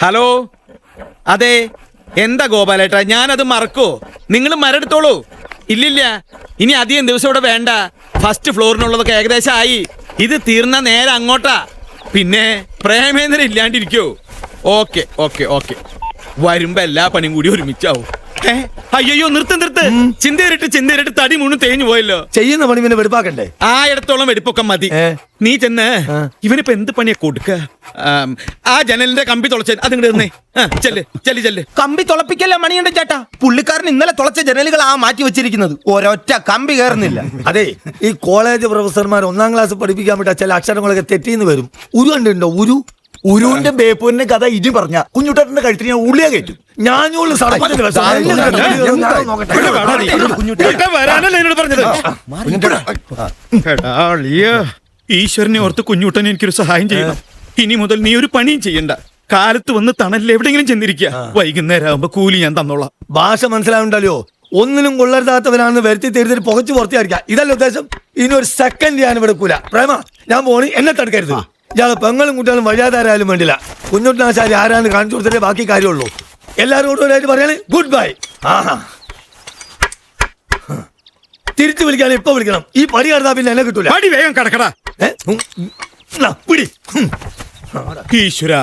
Hello, അതെ. എന്താ ഗോപാലേട്ടാ, ഞാനത് മറക്കോ? നിങ്ങൾ മരെടുത്തോളൂ. ഇല്ലില്ല, ഇനി അധികം ദിവസം ഇവിടെ വേണ്ട. ഫസ്റ്റ് ഫ്ലോറിനുള്ളതൊക്കെ ഏകദേശം ആയി. ഇത് തീർന്ന നേരെ അങ്ങോട്ടാ. പിന്നെ പ്രേമേന്ദ്രൻ ഇല്ലാണ്ടിരിക്കോ? ഓക്കെ ഓക്കെ ഓക്കെ, വരുമ്പോ എല്ലാ പണിയും കൂടി ഒരുമിച്ചാവും. അയ്യോ, നിർത്ത്. ചിന്തേറിട്ട് തടി മൂന്ന് തേഞ്ഞു പോയല്ലോ. ചെയ്യുന്ന പണി പിന്നെ വെടുപ്പാക്കണ്ടേ? ആ ഇടത്തോളം വെടിപ്പൊക്കെ മതി. നീ ചെന്ന് ഇവനിപ്പോ എന്ത് പണിയാ കൊടുക്ക? ആ ജനലിന്റെ കമ്പി തുളച്ച അതിങ്ങോട്ട് തന്നെ. ചെല്ല്. കമ്പി തുളപ്പിക്കല്ല മണിയുണ്ട് ചേട്ടാ. പുള്ളിക്കാരൻ ഇന്നലെ തുളച്ച ജനലുകൾ മാറ്റി വെച്ചിരിക്കുന്നത്. ഒരൊറ്റ കമ്പി കയറുന്നില്ല. അതെ, ഈ കോളേജ് പ്രൊഫസർമാർ 1ാം ക്ലാസ് പഠിപ്പിക്കാൻ പറ്റാ ചില അക്ഷരങ്ങളൊക്കെ തെറ്റിന്ന് വരും. ഉരു കണ്ടുണ്ടോ? ഉരുവിന്റെ ബേപ്പൂരിന്റെ കഥ ഇനി പറഞ്ഞ കുഞ്ഞുട്ടന്റെ കഴുത്തിന് ഞാൻ ഉള്ളിയാ കയറ്റും. ഈശ്വരനെ ഓർത്ത് കുഞ്ഞുട്ടൻ എനിക്കൊരു സഹായം ചെയ്യണം. ഇനി മുതൽ നീ ഒരു പണിയും ചെയ്യണ്ട. കാലത്ത് വന്ന് തണലിൽ എവിടെയെങ്കിലും ചെന്നിരിക്കുക. വൈകുന്നേരം ആകുമ്പോ കൂലി ഞാൻ തന്നോളാം. ഭാഷ മനസ്സിലാവുണ്ടല്ലോ. ഒന്നിനും കൊള്ളരുതാത്തവനാണെന്ന് വരുത്തി തീർത്തിട്ട് പുകച്ചു പുറത്തിയായിരിക്കാം. ഇതല്ല ഉദ്ദേശം. ഇനി ഒരു സെക്കൻഡ് ഞാൻ ഇവിടെ കൂല. പ്രേമ, ഞാൻ പോണി, എന്നെ തടുക്കരുത്. ഇയാളെ പെങ്ങളും കുട്ടികളും വഴിയാതാരായാലും വേണ്ടില്ല. കുഞ്ഞുട്ടനാശാരി ആരാന്ന് കാണിച്ചു കൊടുത്തിട്ടേ ബാക്കി കാര്യമുള്ളൂ. എല്ലാവരോടും പറയണേ ഗുഡ് ബൈ. തിരിച്ചു വിളിക്കാൻ ഇപ്പൊ വിളിക്കണം. ഈ പടി കടന്നാ പിന്നെ എന്നെ കിട്ടൂല. പടി വേഗം കടക്കടാ. പിടി. ഈശ്വരാ,